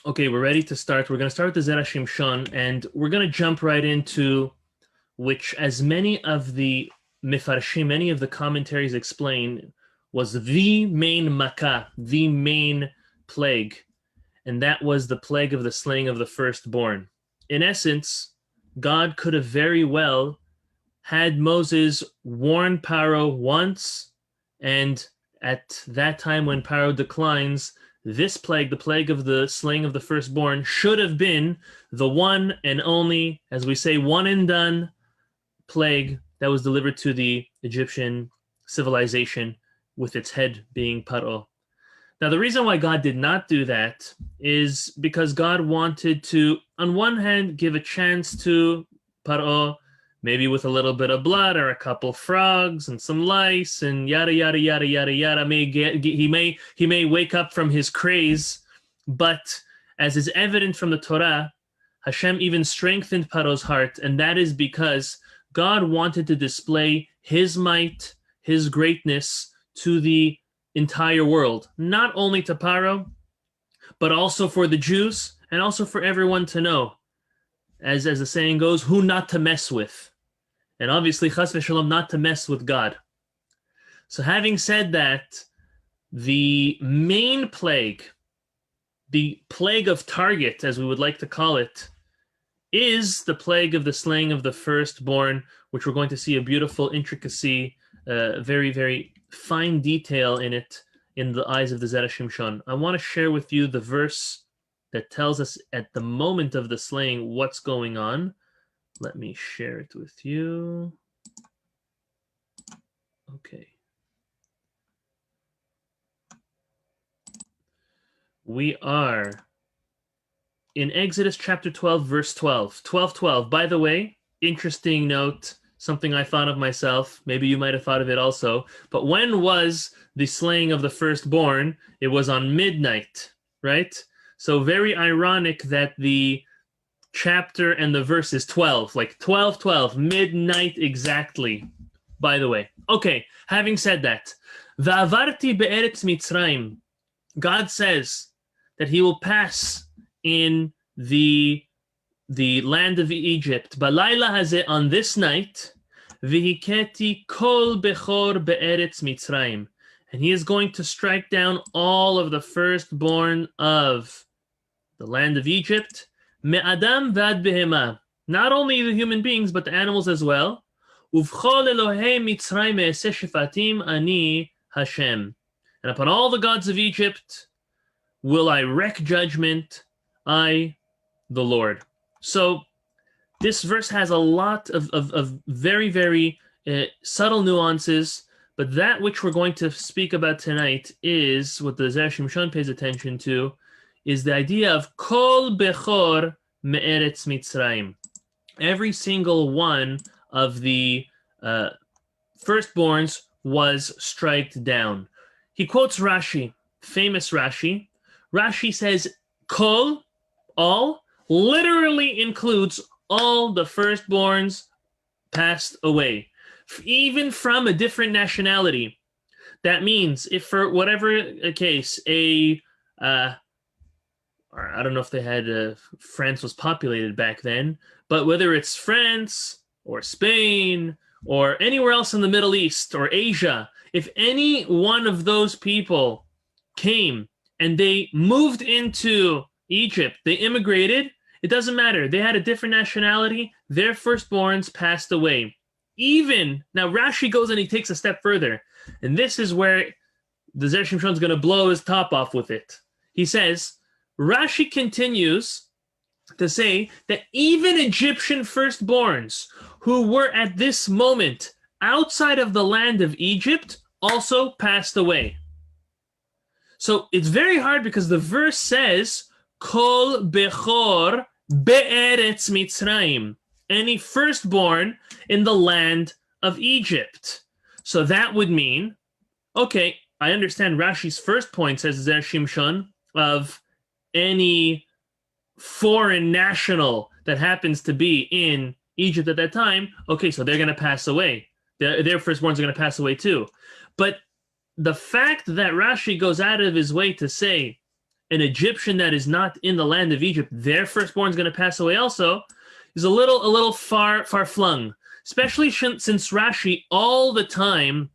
Okay, we're ready to start. We're going to start with the Zera Shimshon, and we're going to jump right into which, as many of the Mefarshim, many of the commentaries explain, was the main Makkah, the main plague, and that was the plague of the slaying of the firstborn. In essence, God could have very well had Moses warn Paro once, and at that time when Paro declines, this plague, the plague of the slaying of the firstborn, should have been the one and only, as we say, one and done plague that was delivered to the Egyptian civilization, with its head being Paro. Now, the reason why God did not do that is because God wanted to, on one hand, give a chance to Paro, maybe with a little bit of blood or a couple frogs and some lice and yada yada yada yada yada. He may wake up from his craze, but as is evident from the Torah, Hashem even strengthened Paro's heart, and that is because God wanted to display His might, His greatness to the entire world, not only to Paro, but also for the Jews and also for everyone to know, as the saying goes, who not to mess with. And obviously, chas v'shalom, not to mess with God. So having said that, the main plague, the plague of Target, as we would like to call it, is the plague of the slaying of the firstborn, which we're going to see a beautiful intricacy, very, very fine detail in it in the eyes of the Zera Shimshon. I want to share with you the verse that tells us at the moment of the slaying what's going on. Let me share it with you. Okay. We are in Exodus chapter 12, verse 12. 12:12. By the way, interesting note, something I thought of myself. Maybe you might have thought of it also. But when was the slaying of the firstborn? It was on midnight, right? So very ironic that the chapter and the verse is 12, like 12:12, midnight exactly, by the way. Okay, having said that, Va'avarti be'eretz Mitzrayim, God says that he will pass in the land of Egypt. Balayla hazeh, on this night, v'hiketi kol bechor be'eretz Mitzrayim, and he is going to strike down all of the firstborn of the land of Egypt, me'adam vad behema, not only the human beings but the animals as well. Uvchol Elohei Mitzrayim e'eseh shefatim ani Hashem, and upon all the gods of Egypt will I wreak judgment, I, the Lord. So this verse has a lot of very, very subtle nuances, but that which we're going to speak about tonight is, what the Zera Shimshon pays attention to, is the idea of kol bechor me'eretz Mitzrayim. Every single one of the firstborns was striked down. He quotes Rashi, famous Rashi. Rashi says, kol, all, literally includes all the firstborns passed away, even from a different nationality. That means if for whatever case, or I don't know if they had, France was populated back then, but whether it's France or Spain or anywhere else in the Middle East or Asia, if any one of those people came and they moved into Egypt, they immigrated, it doesn't matter. They had a different nationality, their firstborns passed away. Even, now Rashi goes and he takes a step further, and this is where the Zera Shimshon is going to blow his top off with it. He says, Rashi continues to say that even Egyptian firstborns who were at this moment outside of the land of Egypt also passed away. So it's very hard because the verse says, Kol bechor be'eretz Mitzrayim, any firstborn in the land of Egypt. So that would mean, okay, I understand Rashi's first point, says Zera Shimshon, of any foreign national that happens to be in Egypt at that time. Okay, so they're going to pass away. Their firstborns are going to pass away too. But the fact that Rashi goes out of his way to say an Egyptian that is not in the land of Egypt, their firstborn is going to pass away also, is a little far flung. Especially since Rashi all the time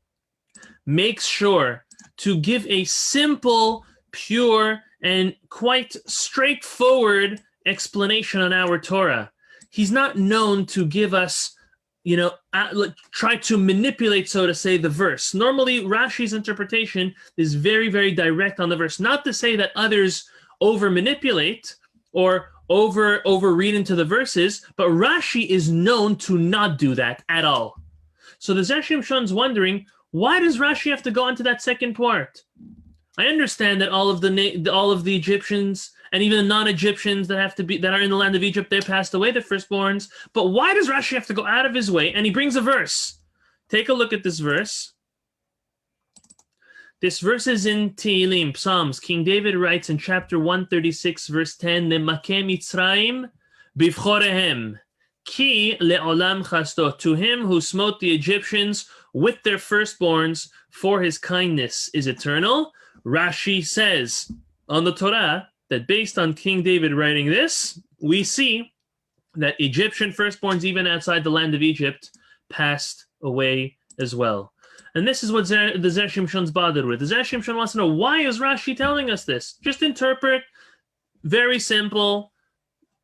makes sure to give a simple, pure, and quite straightforward explanation on our Torah. He's not known to give us, try to manipulate, so to say, the verse. Normally, Rashi's interpretation is very, very direct on the verse. Not to say that others over-manipulate or over-read into the verses, but Rashi is known to not do that at all. So the Zera Shimshon's wondering, why does Rashi have to go into that second part? I understand that all of the Egyptians and even the non-Egyptians that are in the land of Egypt, they passed away, their firstborns. But why does Rashi have to go out of his way? And he brings a verse. Take a look at this verse. This verse is in Tehillim, Psalms. King David writes in chapter 136, verse 10, Nemake Mitzrayim bivchorehem, ki le'olam chasto. To him who smote the Egyptians with their firstborns, for his kindness is eternal. Rashi says on the Torah that based on King David writing this, we see that Egyptian firstborns, even outside the land of Egypt, passed away as well. And this is what the Zera Shimshon's bothered with. The Zera Shimshon wants to know, why is Rashi telling us this? Just interpret, very simple,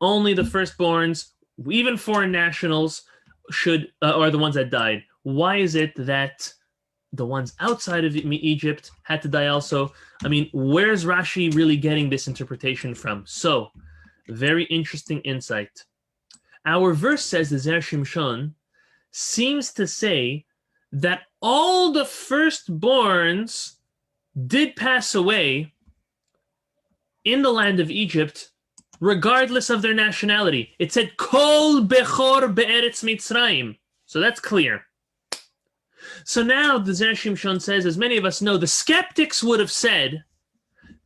only the firstborns, even foreign nationals, are the ones that died. Why is it that the ones outside of Egypt had to die also? I mean, where's Rashi really getting this interpretation from? So, very interesting insight. Our verse says, the Zera Shimshon seems to say that all the firstborns did pass away in the land of Egypt, regardless of their nationality. It said, Kol Bechor Be'eretz Mitzrayim. So that's clear. So now the Zera Shimshon says, as many of us know, the skeptics would have said,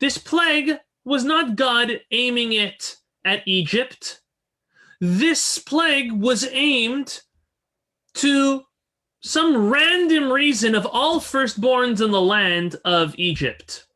this plague was not God aiming it at Egypt. This plague was aimed to some random reason of all firstborns in the land of Egypt.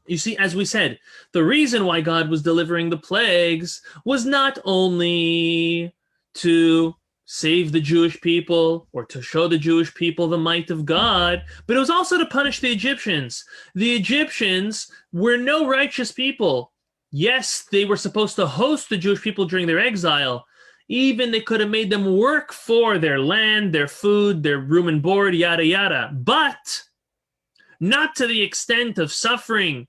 You see, as we said, the reason why God was delivering the plagues was not only to save the Jewish people or to show the Jewish people the might of God, but it was also to punish the Egyptians. The Egyptians were no righteous people. Yes, they were supposed to host the Jewish people during their exile. Even they could have made them work for their land, their food, their room and board, yada, yada. But not to the extent of suffering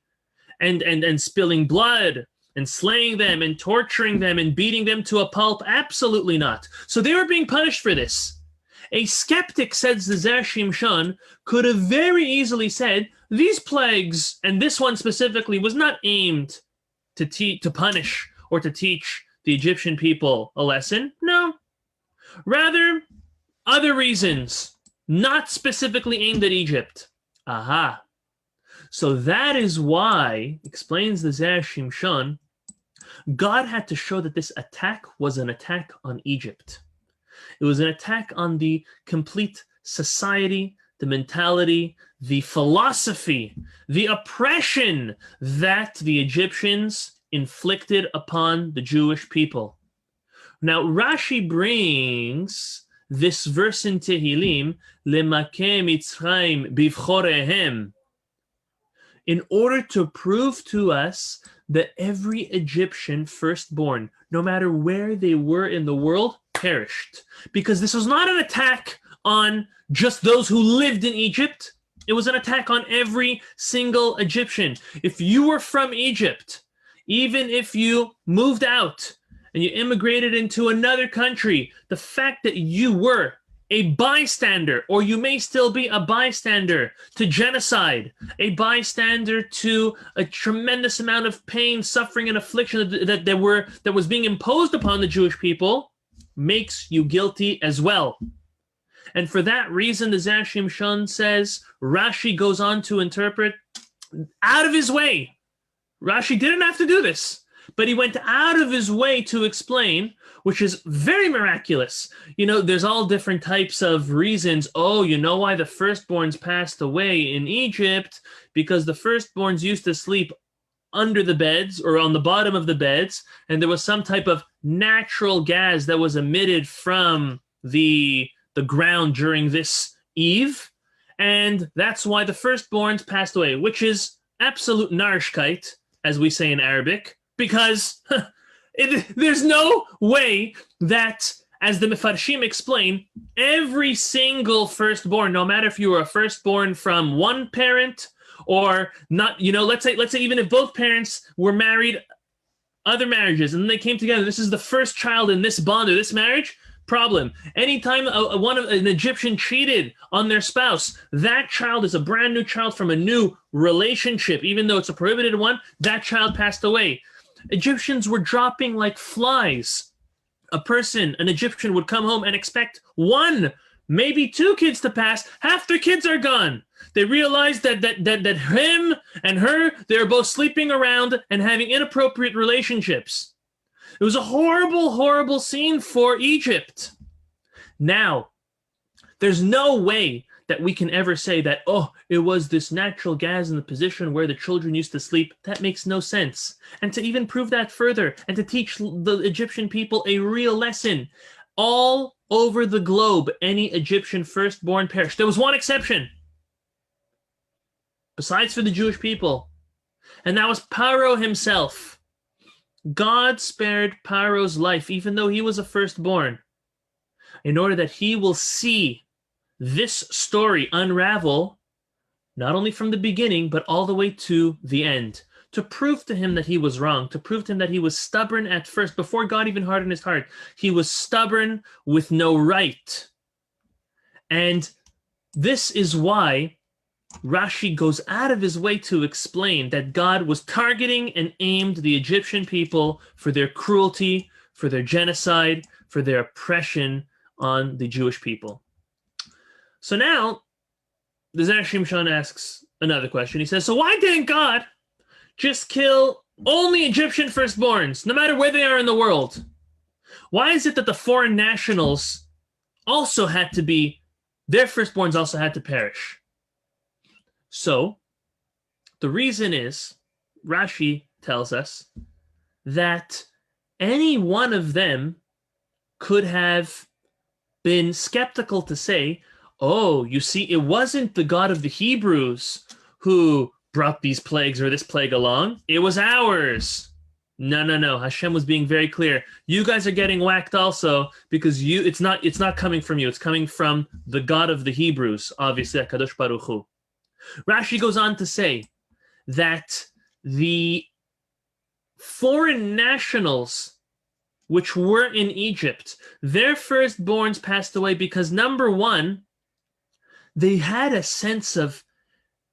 and spilling blood and slaying them and torturing them and beating them to a pulp. Absolutely not. So they were being punished for this. A skeptic, says the Zera Shimshon, could have very easily said, these plagues, and this one specifically, was not aimed to punish or to teach the Egyptian people a lesson. No. Rather, other reasons, not specifically aimed at Egypt. Aha. So that is why, explains the Zera Shimshon, God had to show that this attack was an attack on Egypt. It was an attack on the complete society, the mentality, the philosophy, the oppression that the Egyptians inflicted upon the Jewish people. Now, Rashi brings this verse in Tehillim, Lemake Mitzrayim bivchorehem, in order to prove to us that every Egyptian firstborn, no matter where they were in the world, perished. Because this was not an attack on just those who lived in Egypt. It was an attack on every single Egyptian. If you were from Egypt, even if you moved out and you immigrated into another country, the fact that you were a bystander, or you may still be a bystander to genocide, a bystander to a tremendous amount of pain, suffering, and affliction that was being imposed upon the Jewish people, makes you guilty as well. And for that reason, the Zera Shimshon says, Rashi goes on to interpret out of his way. Rashi didn't have to do this, but he went out of his way to explain, which is very miraculous. You know, there's all different types of reasons. Oh, you know why the firstborns passed away in Egypt? Because the firstborns used to sleep under the beds or on the bottom of the beds, and there was some type of natural gas that was emitted from the ground during this eve, and that's why the firstborns passed away, which is absolute narishkeit, as we say in Arabic, because there's no way that, as the Mefarshim explain, every single firstborn, no matter if you were a firstborn from one parent or not, let's say even if both parents were married, other marriages, and then they came together, this is the first child in this bond or this marriage, problem. Anytime an Egyptian cheated on their spouse, that child is a brand new child from a new relationship, even though it's a prohibited one, that child passed away. Egyptians were dropping like flies. An Egyptian would come home and expect one, maybe two kids to pass. Half their kids are gone. They realized that him and her, they're both sleeping around and having inappropriate relationships. It was a horrible, horrible scene for Egypt. Now, there's no way that we can ever say that, it was this natural gas in the position where the children used to sleep. That makes no sense. And to even prove that further and to teach the Egyptian people a real lesson, all over the globe, any Egyptian firstborn perished. There was one exception, besides for the Jewish people, and that was Paro himself. God spared Paro's life, even though he was a firstborn, in order that he will see this story unravel, not only from the beginning, but all the way to the end, to prove to him that he was wrong, to prove to him that he was stubborn at first, before God even hardened his heart. He was stubborn with no right. And this is why Rashi goes out of his way to explain that God was targeting and aimed the Egyptian people for their cruelty, for their genocide, for their oppression on the Jewish people. So now, the Zera Shimshon asks another question. He says, so why didn't God just kill only Egyptian firstborns, no matter where they are in the world? Why is it that the foreign nationals also had to be, their firstborns also had to perish? So, the reason is, Rashi tells us, that any one of them could have been skeptical to say, you see, it wasn't the God of the Hebrews who brought these plagues or this plague along. It was ours. No. Hashem was being very clear. You guys are getting whacked also because it's not coming from you. It's coming from the God of the Hebrews, obviously, HaKadosh Baruch Hu. Rashi goes on to say that the foreign nationals which were in Egypt, their firstborns passed away because, number one, they had a sense of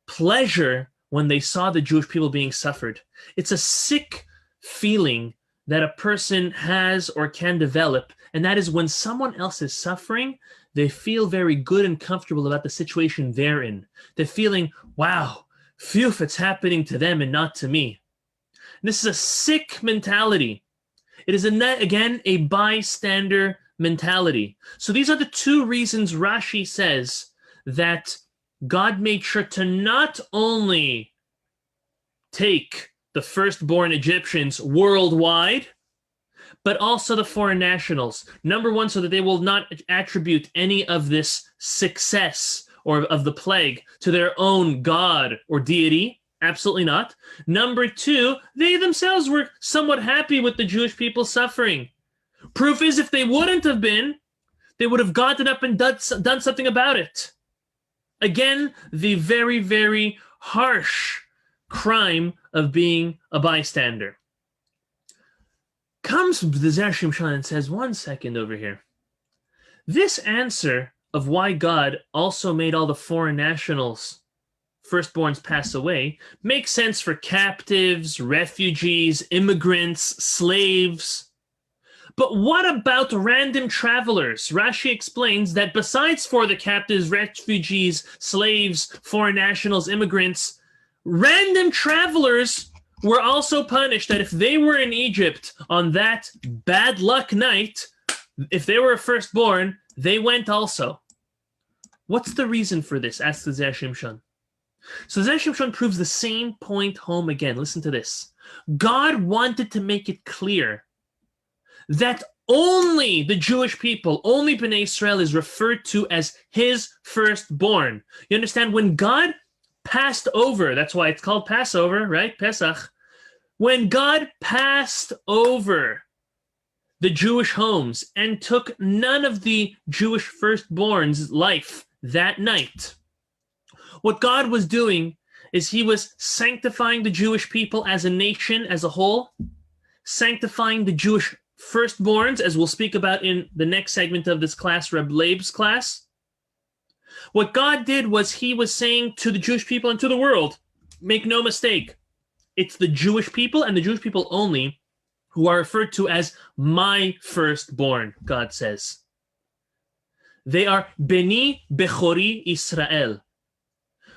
pleasure when they saw the Jewish people being suffered. It's a sick feeling that a person has or can develop, and that is when someone else is suffering, they feel very good and comfortable about the situation they're in. They're feeling, wow, phew, it's happening to them and not to me. And this is a sick mentality. It is, again, a bystander mentality. So these are the two reasons Rashi says that God made sure to not only take the firstborn Egyptians worldwide, but also the foreign nationals. Number one, so that they will not attribute any of this success or of the plague to their own God or deity. Absolutely not. Number two, they themselves were somewhat happy with the Jewish people suffering. Proof is, if they wouldn't have been, they would have gotten up and done something about it. Again, the very, very harsh crime of being a bystander. Comes the Zera Shimshon and says, 1 second over here. This answer of why God also made all the foreign nationals, firstborns, pass away makes sense for captives, refugees, immigrants, slaves. But what about random travelers? Rashi explains that besides for the captives, refugees, slaves, foreign nationals, immigrants, random travelers were also punished, that if they were in Egypt on that bad luck night, if they were a firstborn, they went also. What's the reason for this? Asks the Zera Shimshon. So Zera Shimshon proves the same point home again. Listen to this. God wanted to make it clear that only the Jewish people, only Bnei Israel is referred to as his firstborn. You understand? When God passed over, that's why it's called Passover, right? Pesach. When God passed over the Jewish homes and took none of the Jewish firstborn's life that night, what God was doing is he was sanctifying the Jewish people as a nation, as a whole, sanctifying the Jewish firstborns, as we'll speak about in the next segment of this class, Reb Leib's class. What God did was he was saying to the Jewish people and to the world, make no mistake, it's the Jewish people and the Jewish people only who are referred to as my firstborn, God says. They are Beni Bechori Israel,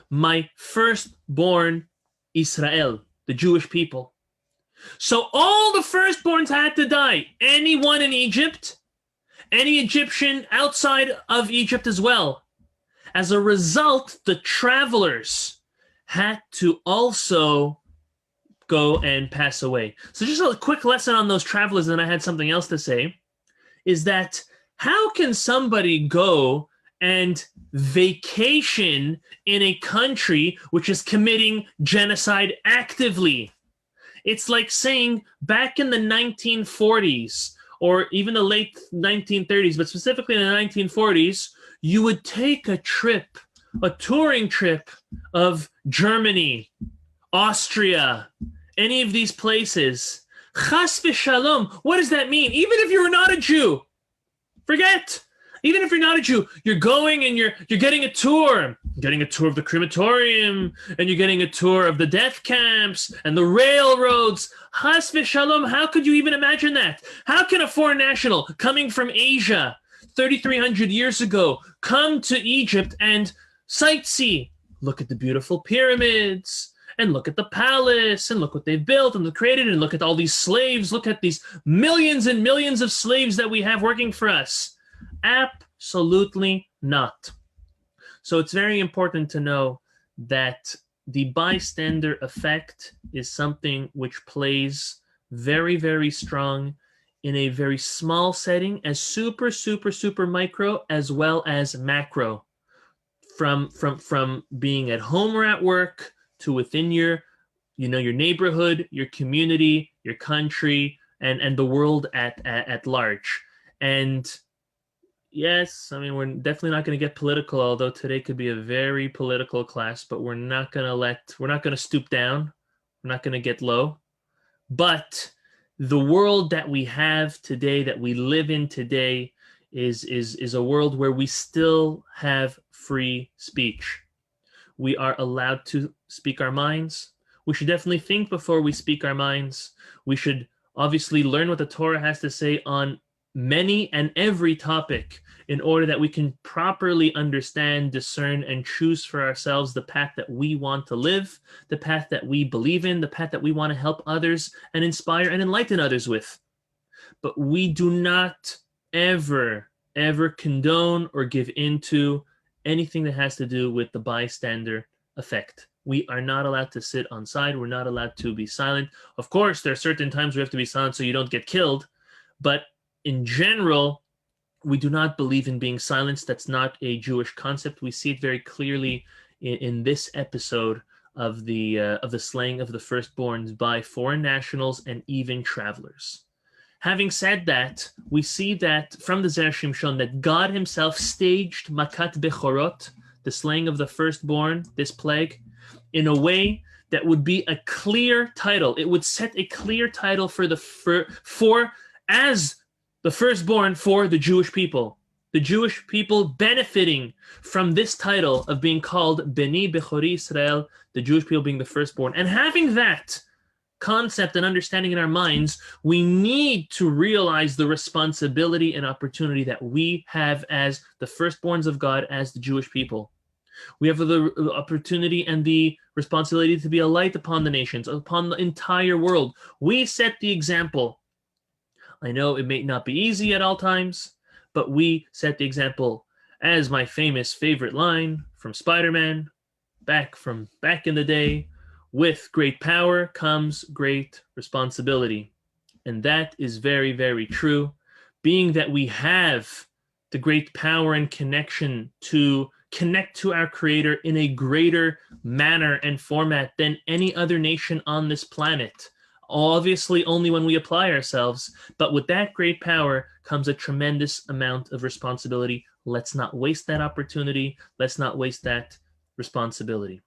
my firstborn Israel, the Jewish people. So all the firstborns had to die. Anyone in Egypt, any Egyptian outside of Egypt as well. As a result, the travelers had to also go and pass away. So just a quick lesson on those travelers, and then I had something else to say, is that how can somebody go and vacation in a country which is committing genocide actively? It's like saying back in the 1940s or even the late 1930s, but specifically in the 1940s, you would take a trip, a touring trip of Germany, Austria, any of these places. Chas v'shalom. What does that mean? Even if you're not a Jew, forget. Even if you're not a Jew, you're going and you're getting a tour. You're getting a tour of the crematorium, and you're getting a tour of the death camps and the railroads. Chas v'shalom, how could you even imagine that? How can a foreign national coming from Asia 3,300 years ago come to Egypt and sightsee? Look at the beautiful pyramids, and look at the palace, and look what they've built and created, and look at all these slaves. Look at these millions and millions of slaves that we have working for us. Absolutely not. So it's very important to know that the bystander effect is something which plays very, very strong in a very small setting, as super, super, super micro, as well as macro. From being at home or at work to within your neighborhood, your community, your country, and the world at large. And yes, I mean, we're definitely not going to get political, although today could be a very political class, but we're not going to stoop down. We're not going to get low. But the world that we have today, that we live in today, is a world where we still have free speech. We are allowed to speak our minds. We should definitely think before we speak our minds. We should obviously learn what the Torah has to say on many and every topic in order that we can properly understand, discern, and choose for ourselves the path that we want to live, the path that we believe in, the path that we want to help others and inspire and enlighten others with. But we do not ever condone or give into anything that has to do with the bystander effect. We are not allowed to sit on side. We're not allowed to be silent. Of course, there are certain times we have to be silent so you don't get killed. But in general, we do not believe in being silenced. That's not a Jewish concept. We see it very clearly in this episode of the slaying of the firstborns by foreign nationals and even travelers. Having said that, we see that from the Zera Shimshon that God himself staged Makat Bechorot, the slaying of the firstborn, this plague, in a way that would be a clear title. It would set a clear title as the firstborn for the Jewish people. The Jewish people benefiting from this title of being called Beni Bechori Israel, the Jewish people being the firstborn. And having that concept and understanding in our minds, we need to realize the responsibility and opportunity that we have as the firstborns of God, as the Jewish people. We have the opportunity and the responsibility to be a light upon the nations, upon the entire world. We set the example. I know it may not be easy at all times, but we set the example. As my famous favorite line from Spider-Man, back in the day, with great power comes great responsibility. And that is very, very true. Being that we have the great power and connection to connect to our Creator in a greater manner and format than any other nation on this planet. Obviously, only when we apply ourselves, but with that great power comes a tremendous amount of responsibility. Let's not waste that opportunity. Let's not waste that responsibility.